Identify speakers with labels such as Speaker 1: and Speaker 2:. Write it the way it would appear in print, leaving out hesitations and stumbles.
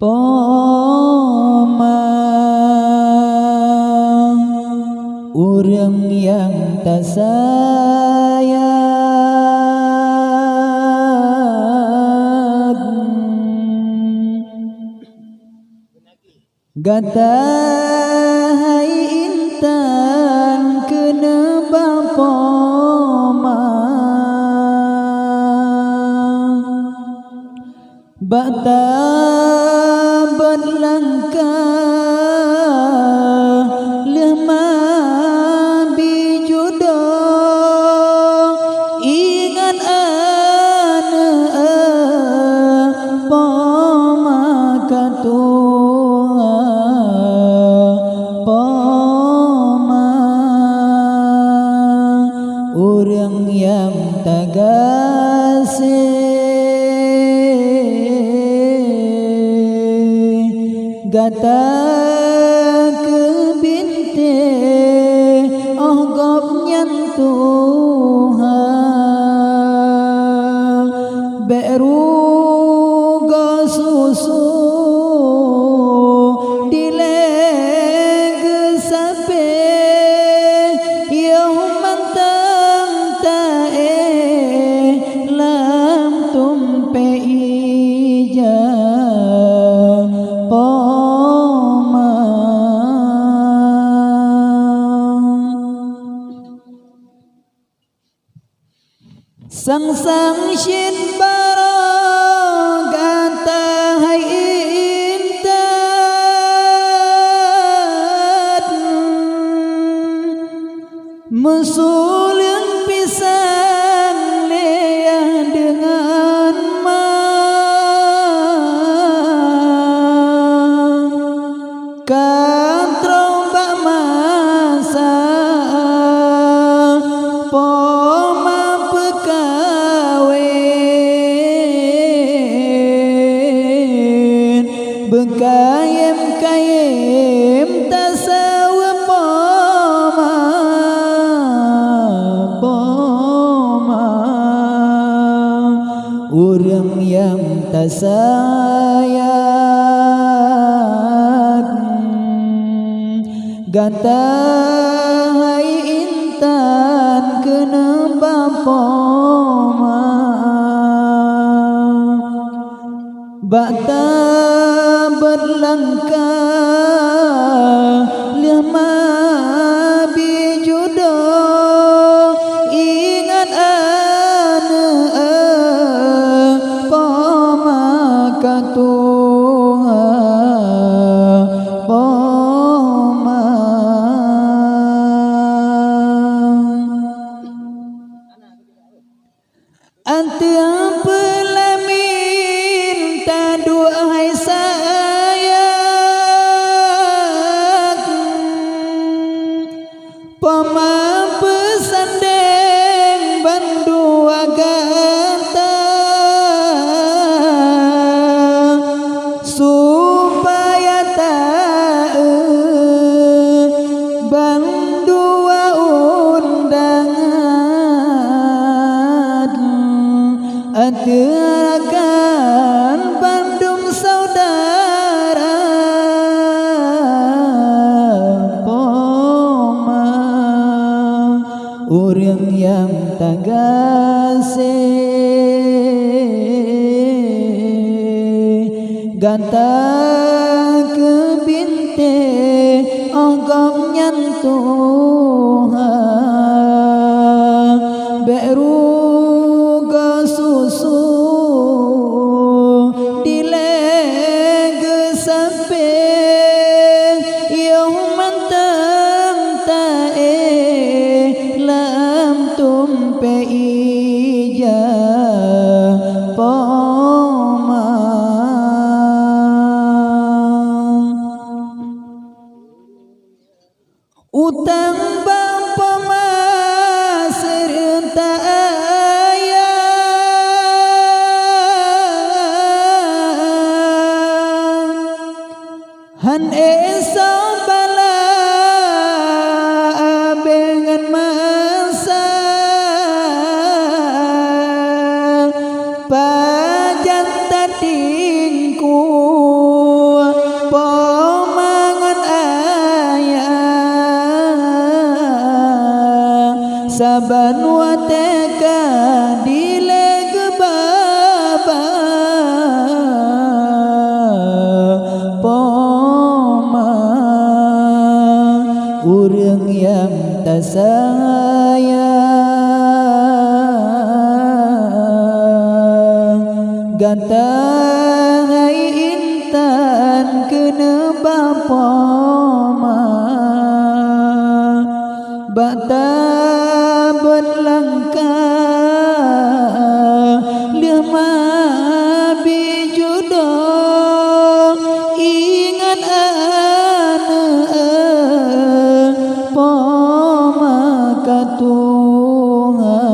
Speaker 1: Poma urang yang tak sayang gatai intan kena bapoma bata berlangkah lemah bijudong ingat anak poma katua poma orang yang tagasih gata ke binte oh gop nyantuhan beru go susu dileg sape yang mantang tae lam tumpe ija sang shin barang gata hai intan mesulung pisang leah dengan kantrong bak masa poma pekawin bekayem tasawa poma poma orang yang tak sayang gatai intan kena bapoma bata berlangkah lemah bijudong ingat anak poma katua poma antia pelamin taduai sayang poma pesandeng bandua gata supaya tak bandua undangan atirakan Bandung saudara poma orang yang tagasih gata ke binte ogok nyantuhan beru go susu dileg sampe yang mantang tae lam tumpe ija poma utang bapa mas serta han esa bala dengan masa pajan tadingku saban wateka dileg baba poma urang yang tak sayang ganteng hai intan kena bapoma bata berlangkah lima bijudong ingat anak poma katungan